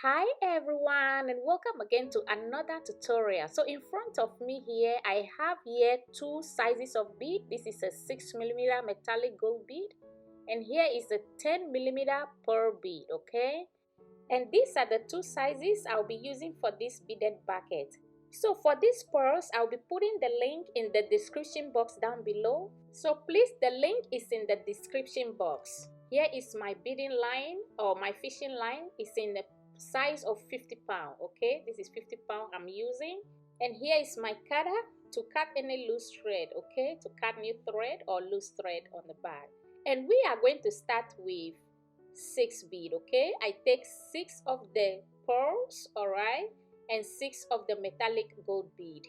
Hi everyone, and welcome again to another tutorial. So in front of me here I have here two sizes of bead. This is a 6mm metallic gold bead and here is a 10mm pearl bead. Okay, and these are the two sizes I'll be using for this beaded bucket. So for these pearls, I'll be putting the link in the description box down below. So please, the link is in the description box. Here is my beading line, or my fishing line is in the size of 50 pound. Okay, this is 50 pound I'm using. And here is my cutter to cut any loose thread. Okay, to cut new thread or loose thread on the back. And we are going to start with 6 bead. Okay, I take 6 of the pearls, all right, and 6 of the metallic gold bead.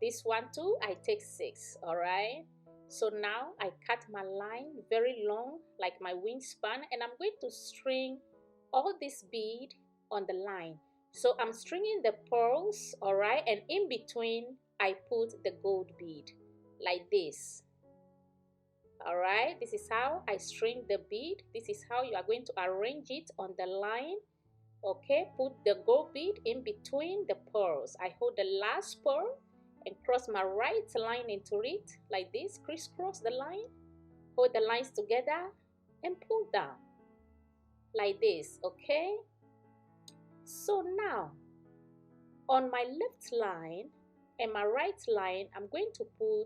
This one too, I take 6. All right, so now I cut my line very long like my wingspan, and I'm going to string all this bead on the line. So I'm stringing the pearls, all right, and in between I put the gold bead like this. All right, this is how I string the bead. This is how you are going to arrange it on the line. Okay, put the gold bead in between the pearls. I hold the last pearl and cross my right line into it like this. Crisscross the line, hold the lines together and pull down like this. Okay, so now on my left line and my right line, I'm going to put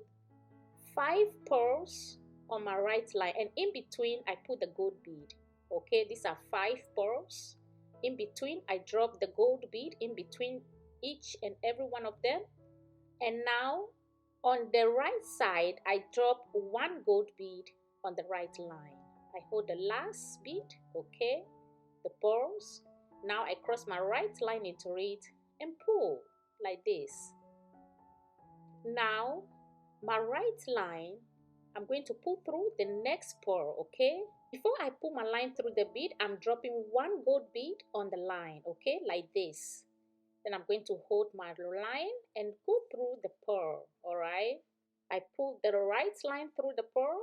5 pearls on my right line, and in between I put the gold bead. Okay, these are 5 pearls. In between I drop the gold bead in between each and every one of them. And now on the right side I drop 1 gold bead on the right line. I hold the last bead, okay, the pearls. Now I cross my right line into it and pull like this. Now my right line, I'm going to pull through the next pearl. Okay, before I pull my line through the bead, I'm dropping 1 gold bead on the line. Okay, like this. Then I'm going to hold my line and go through the pearl. All right, I pull the right line through the pearl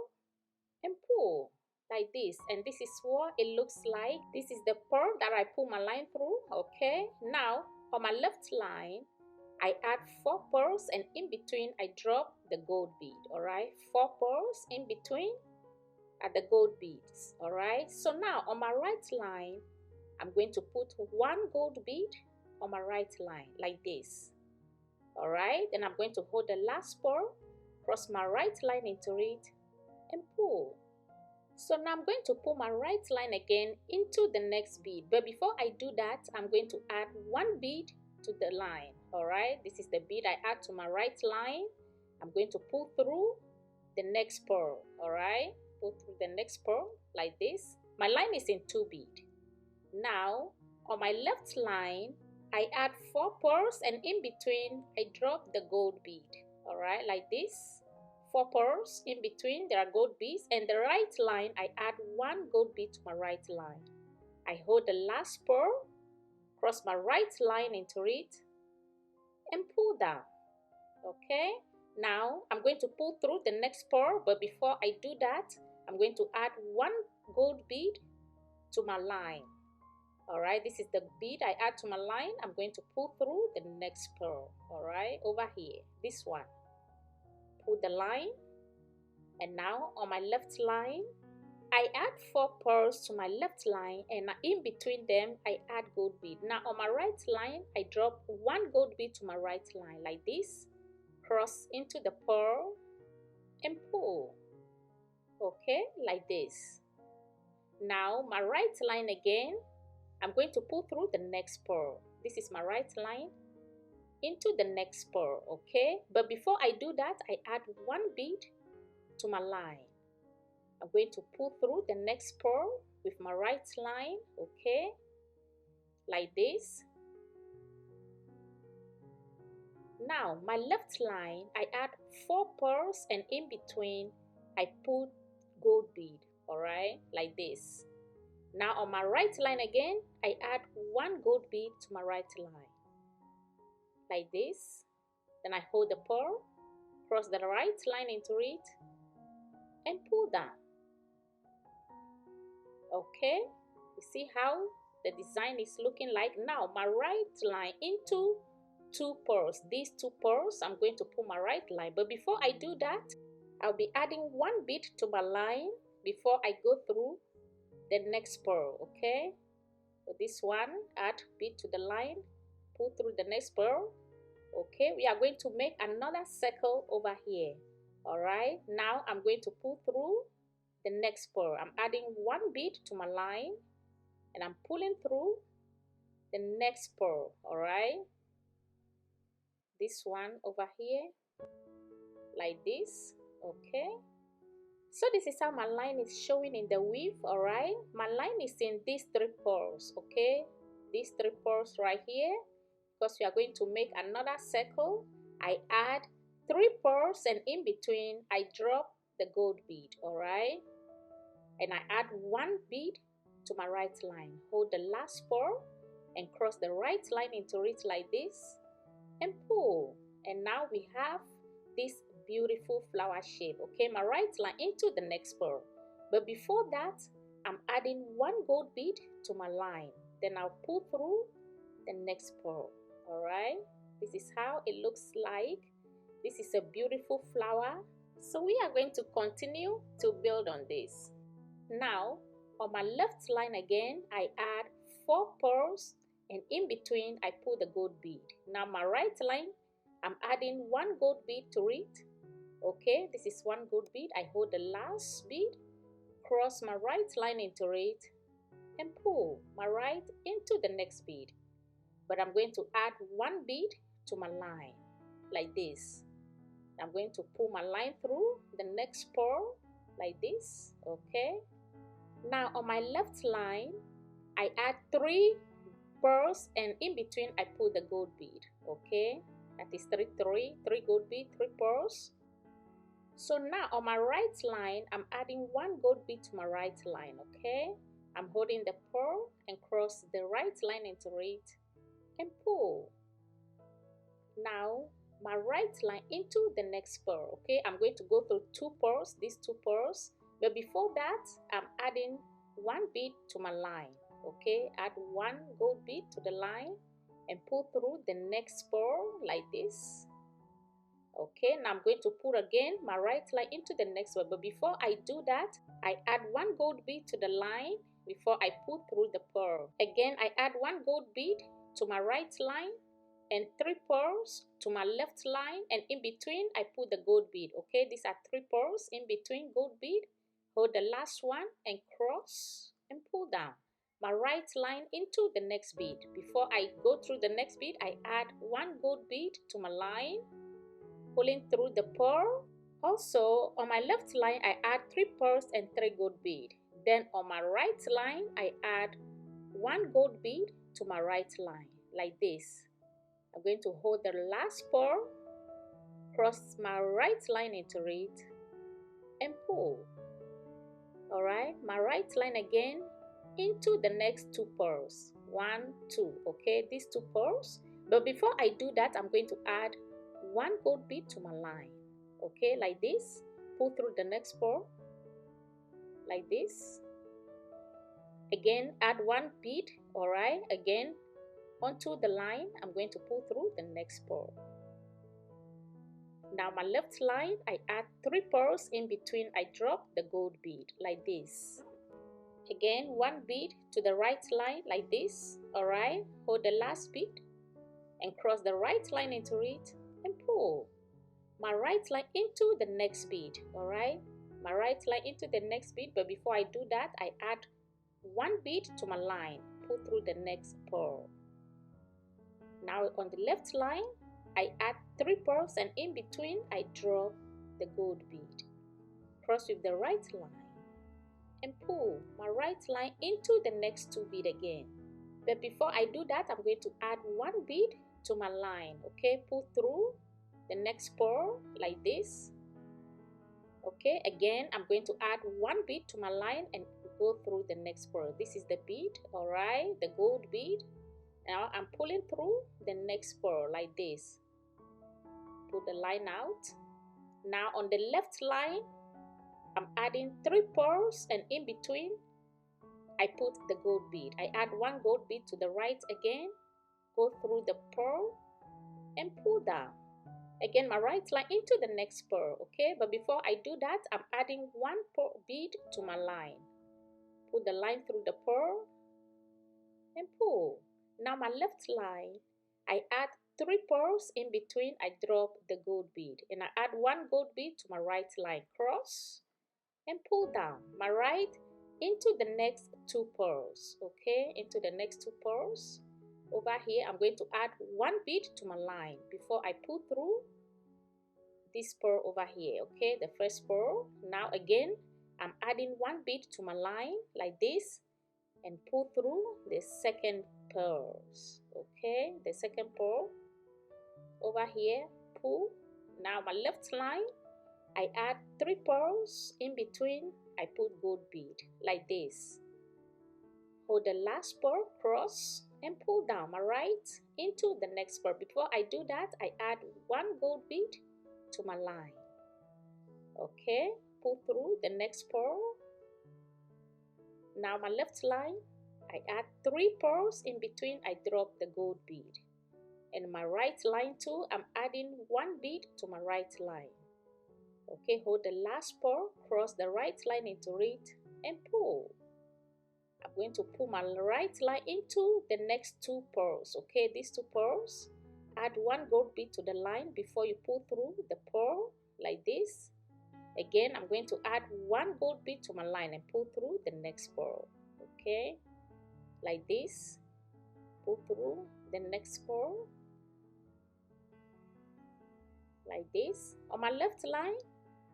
and pull like this, and this is what it looks like. This is the pearl that I pull my line through. Okay, now on my left line I add 4 pearls, and in between I drop the gold bead. All right, 4 pearls in between are the gold beads. All right, so now on my right line I'm going to put 1 gold bead on my right line like this. All right, then I'm going to hold the last pearl, cross my right line into it and pull. So now I'm going to pull my right line again into the next bead, but before I do that I'm going to add 1 bead to the line. All right, this is the bead I add to my right line. I'm going to pull through the next pearl. All right, pull through the next pearl like this. My line is in 2 bead. Now on my left line I add 4 pearls, and in between I drop the gold bead. All right, like this. 4 pearls in between, there are gold beads, and the right line I add 1 gold bead to my right line. I hold the last pearl, cross my right line into it and pull down. Okay, now I'm going to pull through the next pearl, but before I do that I'm going to add 1 gold bead to my line. All right, this is the bead I add to my line. I'm going to pull through the next pearl. All right, over here, this one, pull the line, and now on my left line I add 4 pearls to my left line, and in between them I add gold bead. Now on my right line I drop 1 gold bead to my right line like this, cross into the pearl and pull. Okay, like this. Now my right line again, I'm going to pull through the next pearl. This is my right line into the next pearl. Okay, but before I do that I add 1 bead to my line. I'm going to pull through the next pearl with my right line. Okay, like this. Now my left line I add 4 pearls, and in between I put gold bead. All right, like this. Now on my right line again I add 1 gold bead to my right line like this. Then I hold the pearl, cross the right line into it and pull down. Okay, you see how the design is looking like. Now my right line into 2 pearls. These 2 pearls, I'm going to put my right line. But before I do that, I'll be adding 1 bead to my line before I go through the next pearl. Okay, so this one, add bead to the line, pull through the next pearl. Okay, we are going to make another circle over here. All right, now I'm going to pull through the next pearl. I'm adding 1 bead to my line and I'm pulling through the next pearl. All right, this one over here, like this. Okay, so this is how my line is showing in the weave. All right, my line is in these 3 pearls. Okay, these 3 pearls right here. Because we are going to make another circle, I add 3 pearls and in between I drop the gold bead. All right, and I add 1 bead to my right line. Hold the last pearl and cross the right line into it like this and pull. And now we have this beautiful flower shape. Okay, my right line into the next pearl. But before that, I'm adding 1 gold bead to my line. Then I'll pull through the next pearl. All right, this is how it looks like. This is a beautiful flower. So we are going to continue to build on this. Now on my left line again, I add 4 pearls and in between I put the gold bead. Now my right line, I'm adding 1 gold bead to it. Okay, this is 1 gold bead. I hold the last bead, cross my right line into it and pull my right into the next bead. But I'm going to add 1 bead to my line like this. I'm going to pull my line through the next pearl like this. Okay, now on my left line I add 3 pearls and in between I put the gold bead. Okay, that is 3 gold bead, 3 pearls. So now on my right line I'm adding 1 gold bead to my right line. Okay, I'm holding the pearl and cross the right line into it and pull. Now my right line into the next pearl. Okay, I'm going to go through 2 pearls, these 2 pearls, but before that I'm adding 1 bead to my line. Okay, add 1 gold bead to the line and pull through the next pearl like this. Okay, now I'm going to pull again my right line into the next one, but before I do that I add 1 gold bead to the line before I pull through the pearl. Again I add 1 gold bead to my right line and 3 pearls to my left line, and in between I put the gold bead. Okay, these are 3 pearls in between gold bead. Hold the last one and cross and pull down my right line into the next bead. Before I go through the next bead I add 1 gold bead to my line, pulling through the pearl. Also on my left line I add 3 pearls and 3 gold bead. Then on my right line I add 1 gold bead to my right line like this. I'm going to hold the last pearl, cross my right line into it and pull. All right, my right line again into the next 2 pearls. 1, 2. Okay, these 2 pearls. But before I do that I'm going to add 1 gold bead to my line. Okay, like this. Pull through the next pearl like this. Again add 1 bead. All right, again onto the line I'm going to pull through the next pearl. Now my left line I add 3 pearls in between I drop the gold bead like this. Again 1 bead to the right line like this. All right, hold the last bead and cross the right line into it and pull my right line into the next bead. All right, my right line into the next bead, but before I do that I add 1 bead to my line, pull through the next pearl. Now on the left line I add 3 pearls and in between I drop the gold bead. Cross with the right line and pull my right line into the next 2 bead again. But before I do that I'm going to add 1 bead to my line. Okay, pull through the next pearl like this. Okay, again I'm going to add 1 bead to my line and go through the next pearl. This is the bead. All right, the gold bead. Now I'm pulling through the next pearl like this. Pull the line out. Now on the left line I'm adding 3 pearls and in between I put the gold bead. I add one gold bead to the right again, go through the pearl and pull down. Again, my right line into the next pearl, okay? But before I do that, I'm adding one bead to my line. Put the line through the pearl and pull. Now my left line, I add 3 pearls in between. I drop the gold bead and I add one gold bead to my right line, cross and pull down. My right into the next 2 pearls, okay? Into the next 2 pearls. Over here, I'm going to add one bead to my line before I pull through this pearl over here, okay? The first pearl. Now again, I'm adding one bead to my line like this and pull through the second pearls, okay? The second pearl over here, pull. Now my left line, I add 3 pearls in between. I put gold bead like this. Hold the last pearl, cross and pull down my right into the next pearl. Before I do that, I add one gold bead to my line, okay? Pull through the next pearl. Now my left line, I add 3 pearls in between. I drop the gold bead. And my right line too, I'm adding one bead to my right line. Okay, hold the last pearl, cross the right line into it and pull. I'm going to pull my right line into the next 2 pearls, okay? These 2 pearls, add one gold bead to the line before you pull through the pearl like this. Again, I'm going to add one gold bead to my line and pull through the next pearl, okay? Like this, pull through the next pearl like this. On my left line,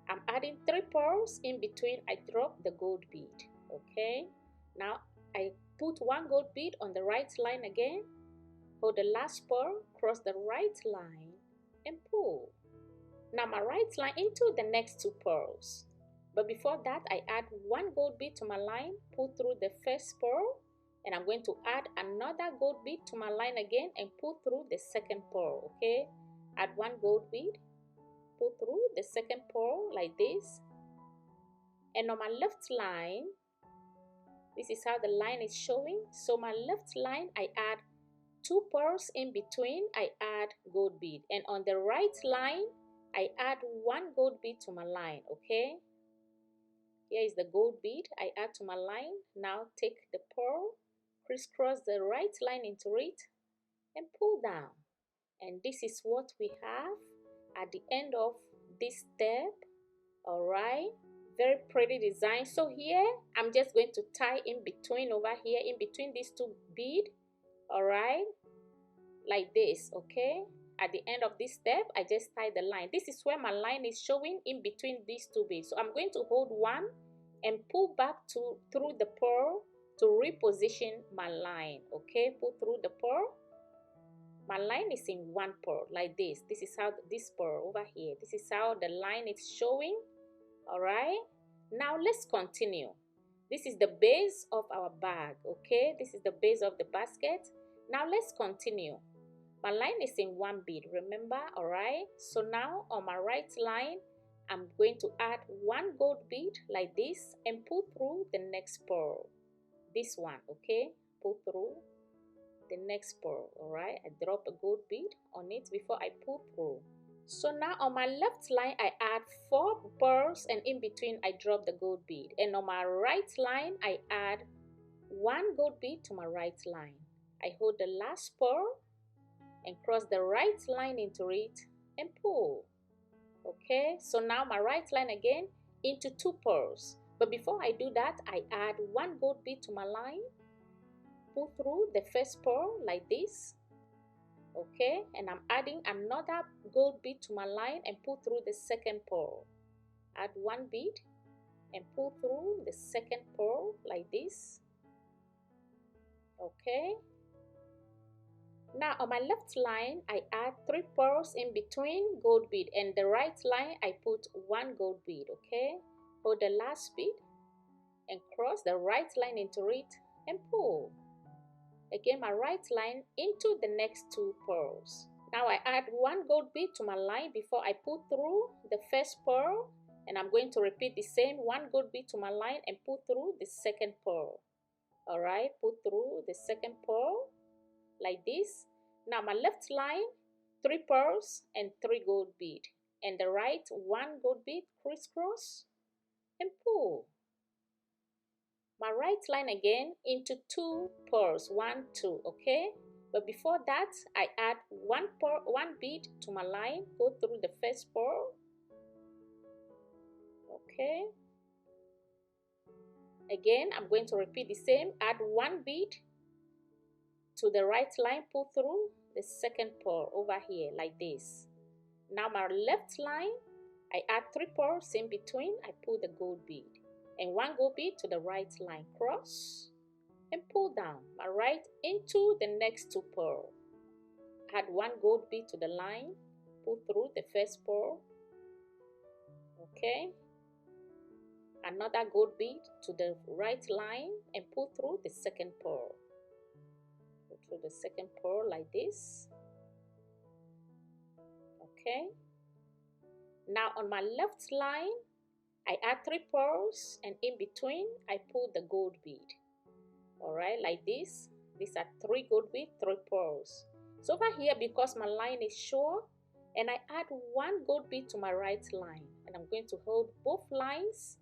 I'm adding 3 pearls in between. I drop the gold bead, okay? Now I put one gold bead on the right line again, hold the last pearl, cross the right line and pull. Now my right line into the next 2 pearls. But before that, I add one gold bead to my line, pull through the first pearl, and I'm going to add another gold bead to my line again and pull through the second pearl, okay? Add one gold bead, pull through the second pearl like this. And on my left line, this is how the line is showing. So my left line, I add 2 pearls in between. I add gold bead. And on the right line, I add one gold bead to my line, okay? Here is the gold bead I add to my line. Now take the pearl, crisscross the right line into it and pull down. And this is what we have at the end of this step. All right, very pretty design. So here I'm just going to tie in between, over here in between these 2 beads. All right, like this, okay? At the end of this step, I just tie the line. This is where my line is showing in between these 2 beads. So I'm going to hold one and pull back through the pearl to reposition my line, okay? Pull through the pearl. My line is in one pearl like this. This is how this pearl over here, this is how the line is showing. All right, now let's continue. This is the base of our bag, okay? This is the base of the basket. Now let's continue. My line is in one bead, remember? All right, so now on my right line, I'm going to add one gold bead like this and pull through the next pearl. This one, okay? Pull through the next pearl. All right, I drop a gold bead on it before I pull through. So now on my left line, I add 4 pearls and in between I drop the gold bead. And on my right line, I add one gold bead to my right line. I hold the last pearl and cross the right line into it and pull. Okay, so now my right line again into 2 pearls. But before I do that, I add one gold bead to my line, pull through the first pearl like this. Okay, and I'm adding another gold bead to my line and pull through the second pearl. Add one bead and pull through the second pearl like this. Okay, now on my left line, I add 3 pearls in between gold bead, and the right line I put one gold bead. Okay, hold the last bead and cross the right line into it and pull. Again, my right line into the next 2 pearls. Now I add one gold bead to my line before I pull through the first pearl, and I'm going to repeat the same, one gold bead to my line and pull through the second pearl. All right, pull through the second pearl like this. Now my left line, 3 pearls and 3 gold bead, and the right 1 gold bead, crisscross and pull. My right line again into 2 pearls, 1 2, okay? But before that, I add 1 pearl, 1 bead to my line, go through the first pearl, okay? Again, I'm going to repeat the same, add 1 bead to the right line, pull through the second pearl over here like this. Now my left line, I add 3 pearls in between, I pull the gold bead, and 1 gold bead to the right line, cross and pull down my right into the next 2 pearl. Add 1 gold bead to the line, pull through the first pearl, okay? Another gold bead to the right line and pull through the second pearl. Go through the second pearl like this, okay? Now on my left line, I add 3 pearls, and in between I pull the gold bead. All right, like this. These are 3 gold bead, 3 pearls. So over here, because my line is short, and I add 1 gold bead to my right line, and I'm going to hold both lines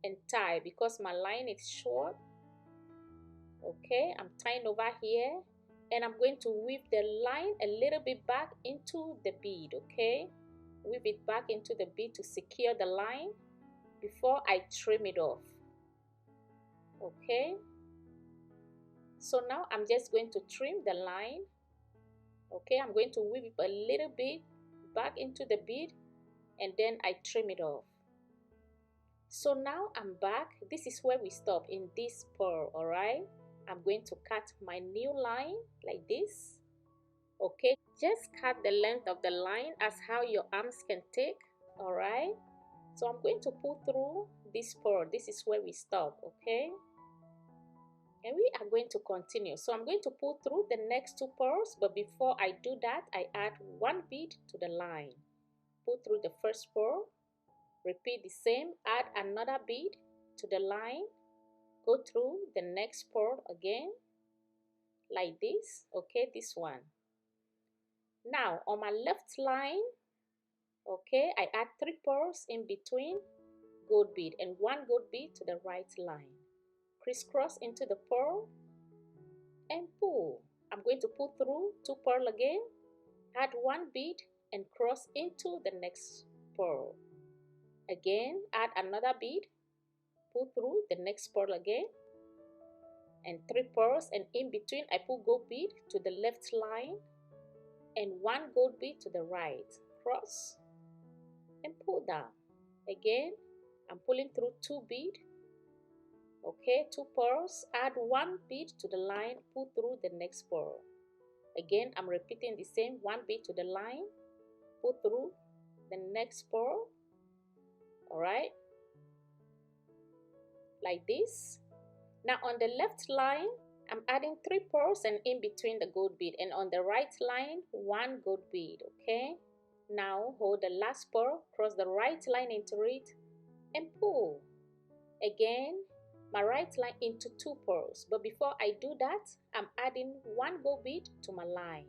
and tie because my line is short. Okay, I'm tying over here, and I'm going to weave the line a little bit back into the bead. Okay, weave it back into the bead to secure the line before I trim it off. Okay, so now I'm just going to trim the line. Okay, I'm going to weave it a little bit back into the bead, and then I trim it off. So now I'm back. This is where we stop, in this pearl. All right, I'm going to cut my new line like this. Okay, just cut the length of the line as how your arms can take. All right, so I'm going to pull through this pearl. This is where we stop. Okay, and we are going to continue. So I'm going to pull through the next 2 pearls, but before I do that, I add 1 bead to the line. Pull through the first pearl, repeat the same, add another bead to the line, go through the next pearl again like this. Okay, this one. Now on my left line, okay, I add 3 pearls in between, gold bead, and 1 gold bead to the right line. Crisscross into the pearl and pull. I'm going to pull through 2 pearl again, add 1 bead and cross into the next pearl. Again, add another bead, pull through the next pearl again, and 3 pearls, and in between I pull gold bead to the left line and 1 gold bead to the right, cross and pull down. Again, I'm pulling through 2 bead, okay, 2 pearls, add 1 bead to the line, pull through the next pearl. Again, I'm repeating the same, 1 bead to the line, pull through the next pearl. All right, like this. Now on the left line, I'm adding 3 pearls and in between the gold bead, and on the right line 1 gold bead. Okay, now hold the last pearl, cross the right line into it and pull. Again, my right line into 2 pearls, but before I do that, I'm adding 1 gold bead to my line.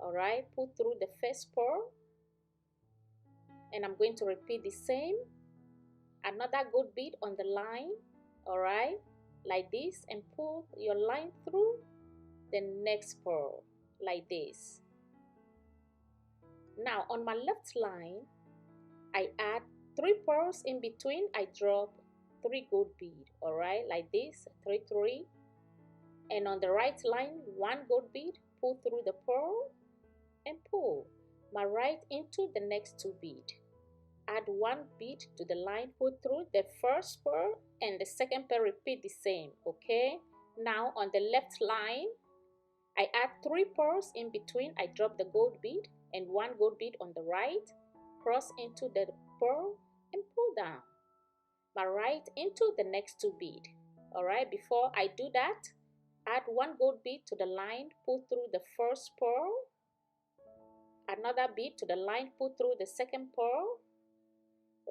All right, pull through the first pearl, and I'm going to repeat the same, another gold bead on the line. All right, like this, and pull your line through the next pearl like this. Now on my left line, I add 3 pearls in between, I drop 3 gold bead. All right, like this, 3 3, and on the right line 1 gold bead, pull through the pearl and pull my right into the next 2 bead. Add 1 bead to the line, pull through the first pearl and the second pearl, repeat the same. Okay, now on the left line, I add 3 pearls in between, I drop the gold bead and 1 gold bead on the right, cross into the pearl and pull down my right into the next 2 bead. All right, before I do that, add 1 gold bead to the line, pull through the first pearl, another bead to the line, pull through the second pearl.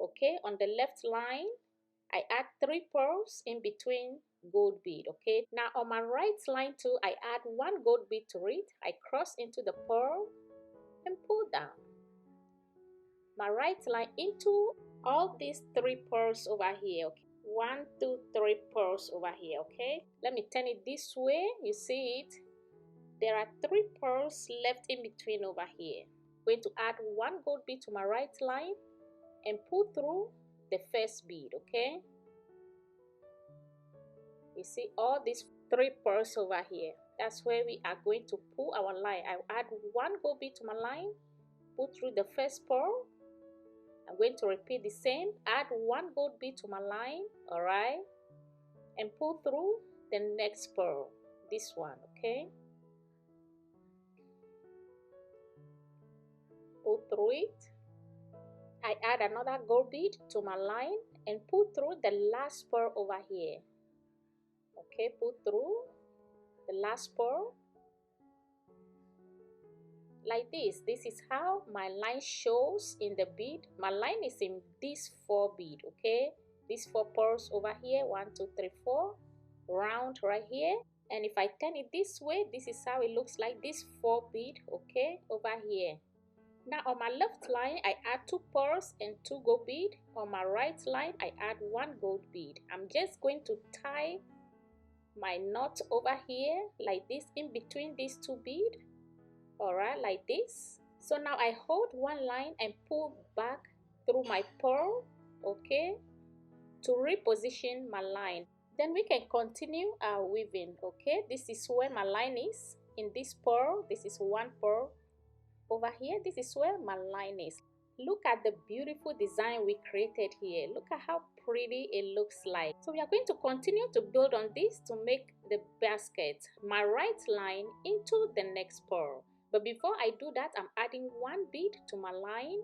Okay, on the left line, I add 3 pearls in between gold bead. Okay, now on my right line too, I add one gold bead to it. I cross into the pearl and pull down my right line into all these three pearls over here. Okay, one, two, three pearls over here. Okay, let me turn it this way. You see it, there are three pearls left in between over here. I'm going to add one gold bead to my right line and pull through the first bead. Okay, you see all these three pearls over here. That's where we are going to pull our line. I add one gold bead to my line, pull through the first pearl. I'm going to repeat the same, add one gold bead to my line, all right, and pull through the next pearl, this one. Okay, pull through it. I add another gold bead to my line and pull through the last pearl over here. Okay, pull through the last pearl like this. This is how my line shows in the bead. My line is in this 4 bead. Okay, these 4 pearls over here, 1 2 3 4, round right here. And if I turn it this way, this is how it looks like, this 4 bead. Okay, over here. Now on my left line, I add 2 pearls and 2 gold bead. On my right line, I add 1 gold bead. I'm just going to tie my knot over here like this in between these 2 bead. All right, like this. So now I hold one line and pull back through my pearl, okay, to reposition my line. Then we can continue our weaving. Okay, this is where my line is in this pearl. This is one pearl. Over here, this is where my line is. Look at the beautiful design we created here. Look at how pretty it looks like. So we are going to continue to build on this to make the basket. My right line into the next pearl. But before I do that, I'm adding one bead to my line.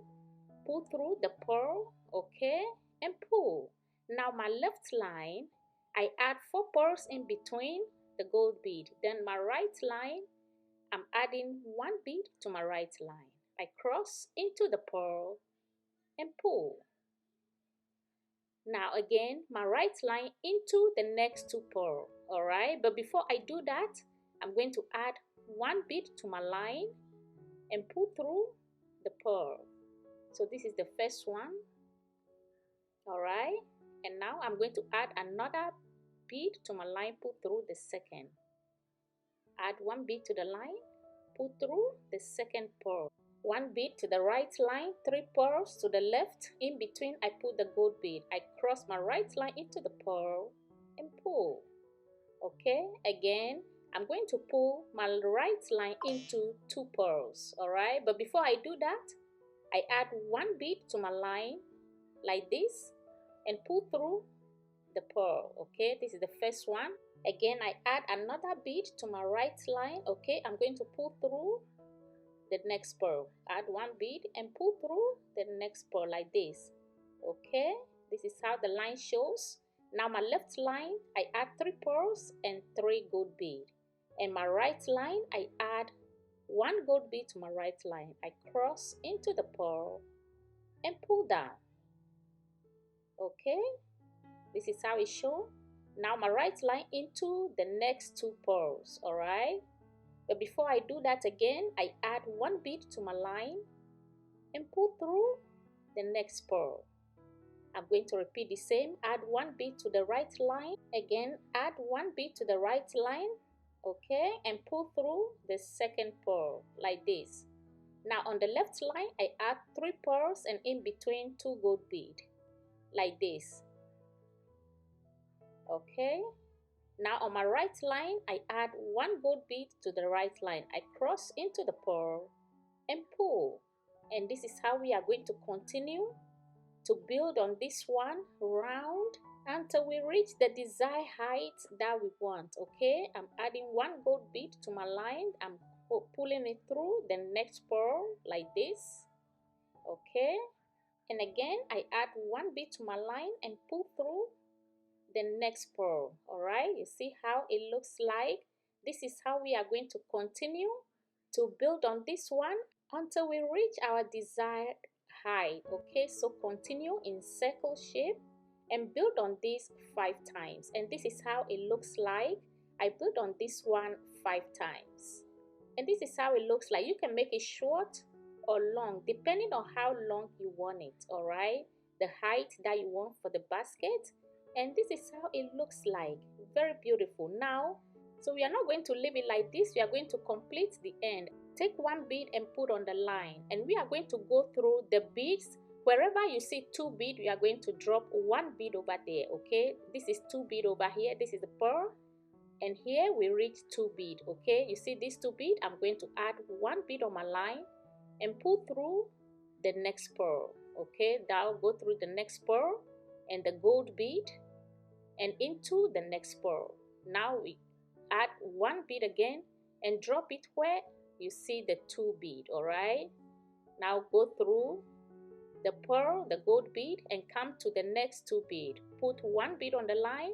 Pull through the pearl, okay, and pull. Now my left line, I add 4 pearls in between the gold bead. Then my right line, I'm adding one bead to my right line. I cross into the pearl and pull. Now again, my right line into the next 2 pearls. All right, but before I do that, I'm going to add one bead to my line and pull through the pearl. So this is the first one. All right, and now I'm going to add another bead to my line, pull through the second. Add one bead to the line, pull through the second pearl. One bead to the right line, 3 pearls to the left. In between, I put the gold bead. I cross my right line into the pearl and pull. Okay, again, I'm going to pull my right line into 2 pearls. All right, but before I do that, I add one bead to my line like this and pull through the pearl. Okay, this is the first one. Again, I add another bead to my right line. Okay, I'm going to pull through the next pearl. Add one bead and pull through the next pearl like this. Okay, this is how the line shows. Now my left line, I add 3 pearls and 3 gold bead. And my right line, I add 1 gold bead to my right line. I cross into the pearl and pull down. Okay, this is how it shows. Now my right line into the next 2 pearls. All right, but before I do that again, I add one bead to my line and pull through the next pearl. I'm going to repeat the same. Add one bead to the right line. Again, add one bead to the right line, okay, and pull through the second pearl like this. Now on the left line, I add 3 pearls and in between 2 gold bead like this. Okay, now on my right line, I add 1 gold bead to the right line. I cross into the pearl and pull. And this is how we are going to continue to build on this one round until we reach the desired height that we want. Okay, I'm adding 1 gold bead to my line. I'm pulling it through the next pearl like this. Okay, and again I add 1 bead to my line and pull through the next pearl. All right, you see how it looks like. This is how we are going to continue to build on this one until we reach our desired height. Okay, so continue in circle shape and build on this 5 times. And this is how it looks like. I built on this one 5 times. And this is how it looks like. You can make it short or long depending on how long you want it, all right? The height that you want for the basket. And this is how it looks like. Very beautiful. Now, so we are not going to leave it like this. We are going to complete the end. Take one bead and put on the line, and we are going to go through the beads. Wherever you see 2 beads, we are going to drop 1 bead over there, okay? This is 2 bead over here. This is the pearl, and here we reach 2 bead, okay? You see these 2 bead? I'm going to add 1 bead on my line and pull through the next pearl, okay? Now go through the next pearl and the gold bead and into the next pearl. Now we add 1 bead again and drop it where you see the 2 bead, all right? Now go through the pearl, the gold bead, and come to the next 2 bead. Put 1 bead on the line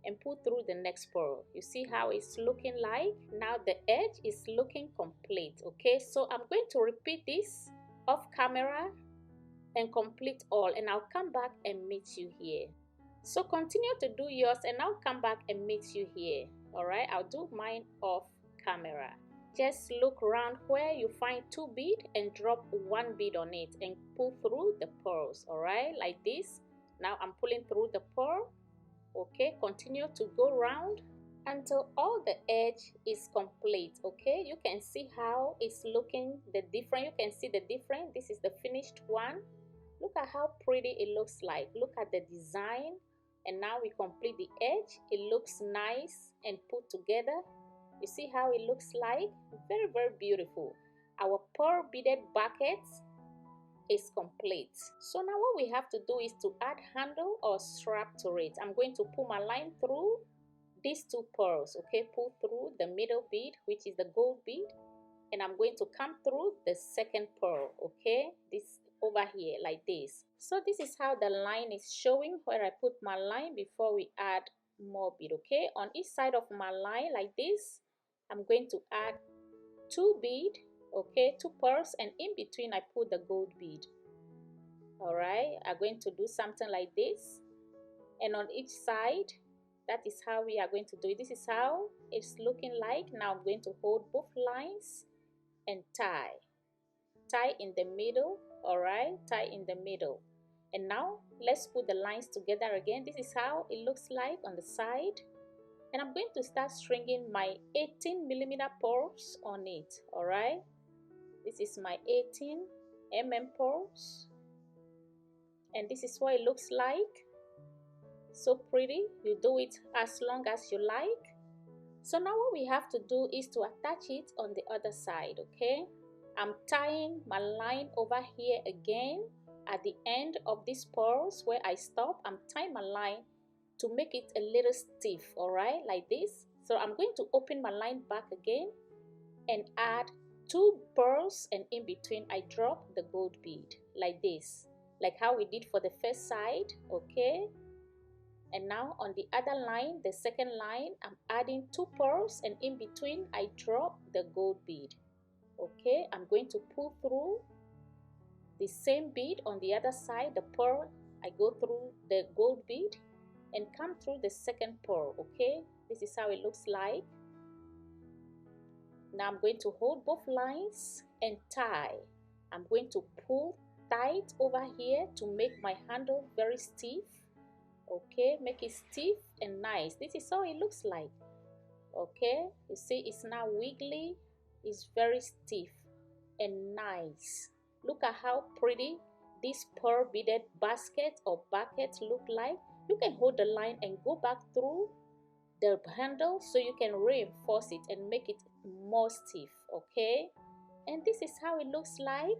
and pull through the next pearl. You see how it's looking like? Now the edge is looking complete, okay? So I'm going to repeat this off camera and complete all, and I'll come back and meet you here. So continue to do yours and I'll come back and meet you here, all right? I'll do mine off camera. Just look around where you find 2 bead and drop 1 bead on it and pull through the pearls, all right? Like this. Now I'm pulling through the pearl. Okay, continue to go round until all the edge is complete, okay? You can see how it's looking, the different. You can see the different. This is the finished one. Look at how pretty it looks like. Look at the design. And now we complete the edge. It looks nice and put together. You see how it looks like? Very, very beautiful. Our pearl beaded buckets is complete. So now what we have to do is to add handle or strap to it. I'm going to pull my line through these 2 pearls, okay? Pull through the middle bead, which is the gold bead, and I'm going to come through the second pearl, okay? This over here like this. So this is how the line is showing where I put my line before we add more bead, okay? On each side of my line like this, I'm going to add 2 bead, okay, 2 pearls, and in between I put the gold bead. All right, I'm going to do something like this, and on each side, that is how we are going to do it. This is how it's looking like. Now I'm going to hold both lines and tie in the middle. All right, tie in the middle. And now let's put the lines together again. This is how it looks like on the side. And I'm going to start stringing my 18mm pearls on it, all right? This is my 18mm pearls. And this is what it looks like. So pretty. You do it as long as you like. So now what we have to do is to attach it on the other side, okay? I'm tying my line over here again. At the end of these pearls where I stop, I'm tying my line to make it a little stiff, all right, like this. So I'm going to open my line back again and add 2 pearls, and in between I drop the gold bead like this, like how we did for the first side, okay? And now on the other line, the second line, I'm adding 2 pearls, and in between I drop the gold bead, okay? I'm going to pull through the same bead on the other side, the pearl. I go through the gold bead and come through the second pearl, okay? This is how it looks like. Now I'm going to hold both lines and tie. I'm going to pull tight over here to make my handle very stiff, okay? Make it stiff and nice. This is how it looks like, okay? You see it's now wiggly. It's very stiff and nice. Look at how pretty this pearl beaded basket or bucket look like. You can hold the line and go back through the handle so you can reinforce it and make it more stiff, okay? And this is how it looks like.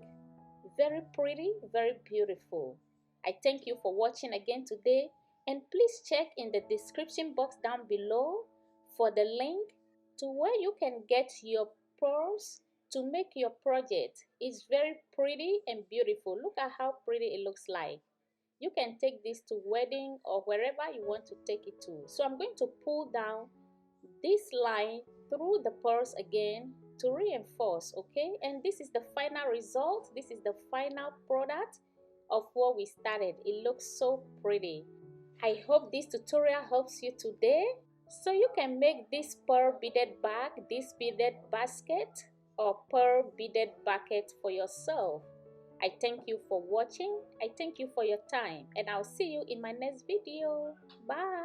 Very pretty, very beautiful. I thank you for watching again today, and please check in the description box down below for the link to where you can get your pearls to make your project. It's very pretty and beautiful. Look at how pretty it looks like. You can take this to wedding or wherever you want to take it to. So I'm going to pull down this line through the pearls again to reinforce, okay? And this is the final result. This is the final product of what we started. It looks so pretty. I hope this tutorial helps you today so you can make this pearl beaded bag, this beaded basket, or pearl beaded bucket for yourself. I thank you for watching. I thank you for your time, and I'll see you in my next video. Bye.